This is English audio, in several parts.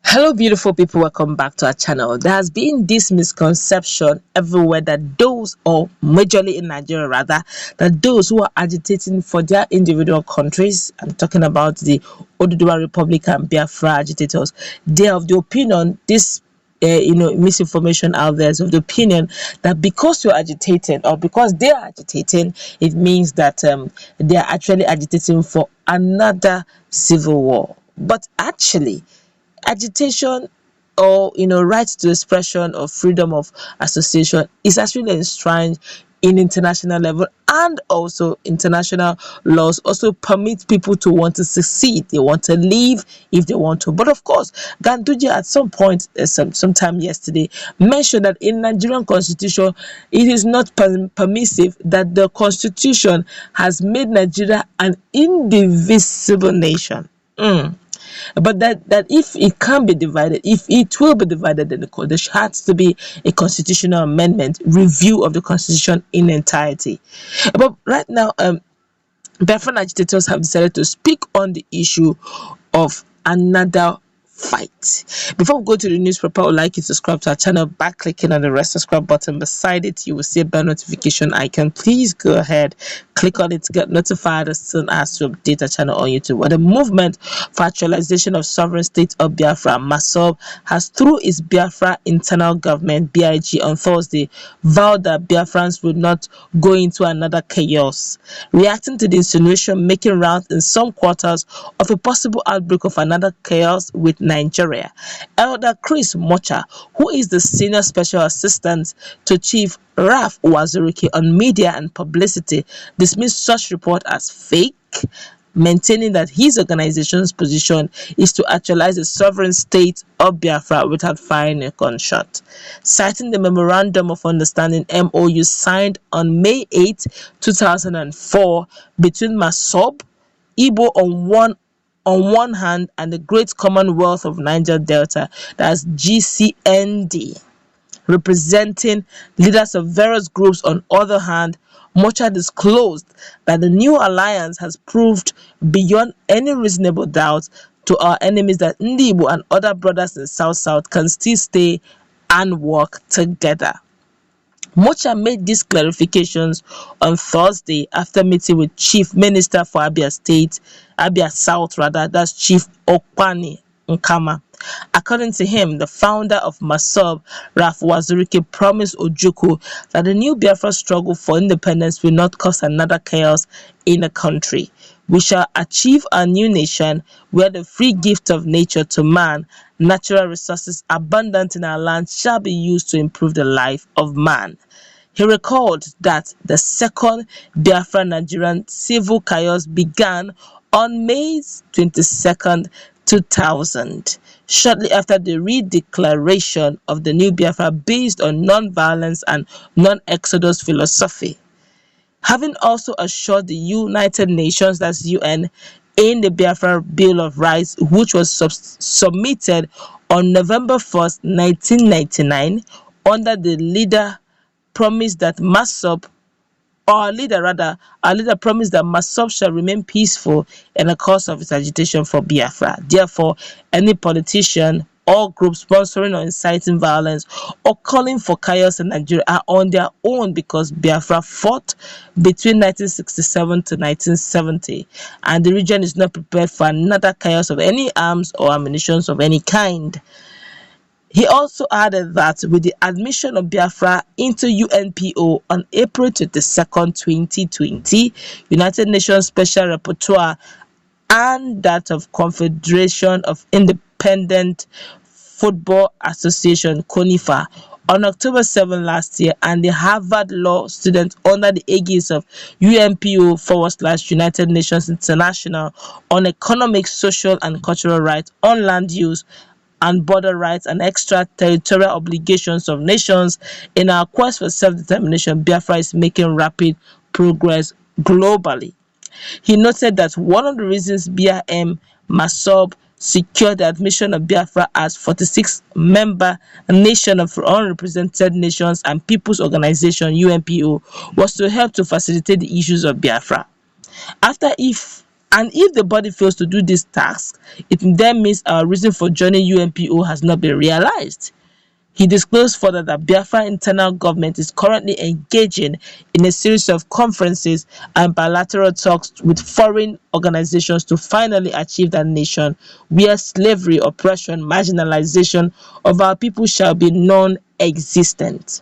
Hello, beautiful people. Welcome back to our channel. There has been this misconception everywhere that those, or majorly in Nigeria rather, that those who are agitating for their individual countries, I'm talking about the Oduduwa Republic and Biafra agitators, they are of the opinion this misinformation out there is of the opinion that because you're agitating or because they are agitating, it means that they are actually agitating for another civil war. But actually, agitation or right to expression or freedom of association is actually enshrined in international level, and also international laws also permit people to want to succeed. They want to leave if they want to. But of course, Ganduje at some point sometime yesterday mentioned that in Nigerian constitution it is not permissive, that the constitution has made Nigeria an indivisible nation. But that if it can be divided, if it will be divided, then there has to be a constitutional amendment, review of the constitution in entirety. But right now, Biafran agitators have decided to speak on the issue of another fight. Before we go to the newspaper, I would like you to subscribe to our channel by clicking on the red subscribe button beside it. You will see a bell notification icon. Please go ahead, click on it to get notified as soon as we update our channel on YouTube. Well, the movement for actualization of sovereign state of Biafra, MASSOB, has through its Biafra internal government (BIG) on Thursday vowed that Biafrans would not go into another chaos, reacting to the insinuation making rounds in some quarters of a possible outbreak of another chaos with Nigeria. Elder Chris Mocha, who is the senior special assistant to Chief Raf Uwazuruike on media and publicity, dismissed such report as fake, maintaining that his organization's position is to actualize the sovereign state of Biafra without firing a gunshot. Citing the Memorandum of Understanding (MOU) signed on May 8, 2004 between MASSOB, Igbo on one hand, and the Great Commonwealth of Niger Delta, that's GCND, representing leaders of various groups on other hand, Mocha disclosed that the new alliance has proved beyond any reasonable doubt to our enemies that Igbo and other brothers in South can still stay and work together. Mocha made these clarifications on Thursday after meeting with Chief Minister for Abia South rather, that's Chief Okpani Nkama. According to him, the founder of MASSOB, Raf Uwazuruike, promised Ojukwu that the new Biafra struggle for independence will not cause another chaos in the country. We shall achieve a new nation where the free gift of nature to man, natural resources abundant in our land, shall be used to improve the life of man. He recalled that the second Biafra Nigerian civil chaos began on May 22nd, 2000, shortly after the redeclaration of the new Biafra based on non-violence and non-exodus philosophy. Having also assured the United Nations, that's UN, in the Biafra Bill of Rights, which was submitted on November 1st, 1999, under the leader promised that MASSOB, our leader promised that MASSOB shall remain peaceful in the course of its agitation for Biafra. Therefore, any politician or group sponsoring or inciting violence or calling for chaos in Nigeria are on their own, because Biafra fought between 1967 to 1970, and the region is not prepared for another chaos of any arms or ammunition of any kind. He also added that with the admission of Biafra into UNPO on April 22nd, 2020, United Nations Special Rapporteur, and that of Confederation of Independent Football Association (CONIFA) on October 7 last year, and the Harvard Law student under the aegis of UNPO / United Nations International on Economic, Social and Cultural Rights on Land Use and Border Rights and Extraterritorial Obligations of Nations in our quest for self-determination, Biafra is making rapid progress globally. He noted that one of the reasons BRM MASSOB secured the admission of Biafra as 46th-member nation of Unrepresented Nations and People's Organization (UNPO) was to help to facilitate the issues of Biafra. After And if the body fails to do this task, it then means our reason for joining UNPO has not been realized. He disclosed further that Biafra internal government is currently engaging in a series of conferences and bilateral talks with foreign organizations to finally achieve that nation where slavery, oppression, marginalization of our people shall be non-existent.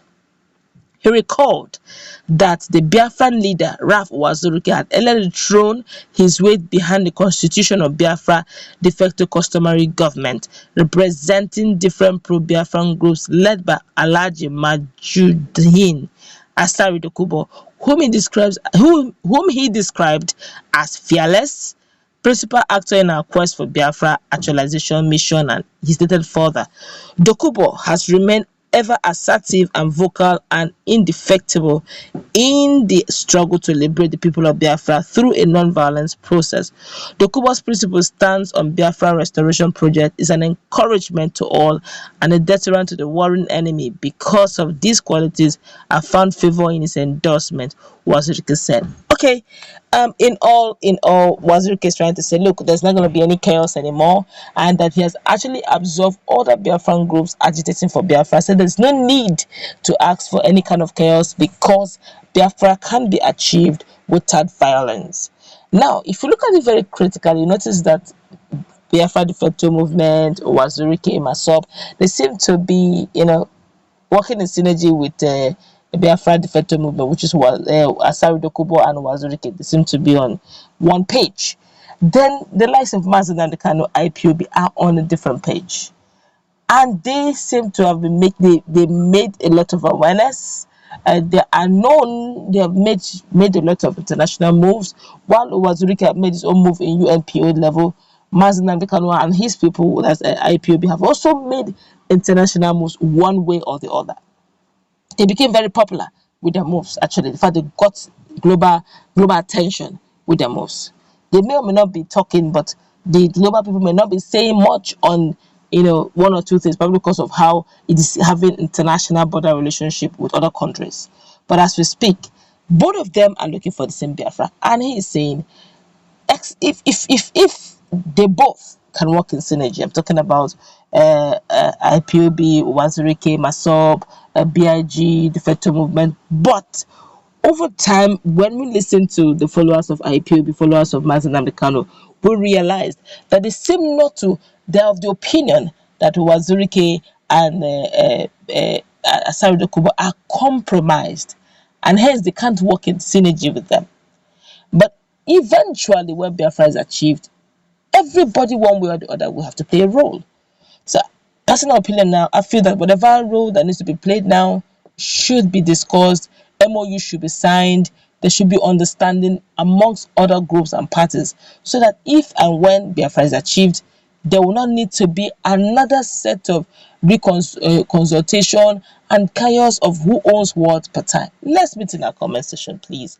He recalled that the Biafran leader, Ralph Uwazuruike, had earlier thrown his weight behind the constitution of Biafra de facto customary government, representing different pro-Biafran groups led by Alhaji Majudeen Asari Dokubo, whom he described as fearless, principal actor in our quest for Biafra actualization mission, and he stated further, Dokubo has remained ever assertive and vocal and indefectible in the struggle to liberate the people of Biafra through a non-violence process. Dokubo's principal stance on Biafra restoration project is an encouragement to all and a deterrent to the warring enemy. Because of these qualities, I found favor in his endorsement, Uwazuruike said. Okay, in all, Uwazuruike is trying to say, look, there's not going to be any chaos anymore, and that he has actually absorbed all the Biafran groups agitating for Biafra. So there's no need to ask for any kind of chaos because Biafra can be achieved without violence. Now, if you look at it very critically, you notice that Biafra de facto movement, Uwazuruike, MASSOB, they seem to be, working in synergy with the Biafra de facto movement, which is what Asari Dokubo and Uwazuruike, they seem to be on one page. Then the likes of Mazen and the Kano IPOB are on a different page. And they seem to have been they made a lot of awareness. They are known, they have made a lot of international moves, while Uwazuruike have made his own move in UNPO level. Mazen Namdekanwa and his people, as IPOB, have also made international moves one way or the other. They became very popular with their moves, actually. In fact, they got global attention with their moves. They may or may not be talking, but the global people may not be saying much on one or two things, probably because of how it is having international border relationship with other countries. But as we speak, both of them are looking for the same Biafra. And he is saying, if they both can work in synergy, I'm talking about IPOB, Uwazuruike, MASSOB, BIG, the facto movement, but over time, when we listen to the followers of IPOB, followers of Mazen Namdekanwa, we realized that they seem not to, they are of the opinion that Uwazuruike and Asari Dokubo are compromised, and hence they can't work in synergy with them. But eventually, when Biafra is achieved, everybody, one way or the other, will have to play a role. So, personal opinion now, I feel that whatever role that needs to be played now should be discussed, MOU should be signed, there should be understanding amongst other groups and parties, so that if and when Biafra is achieved, there will not need to be another set of consultation and chaos of who owns what per time. Let's meet in our comment section, please.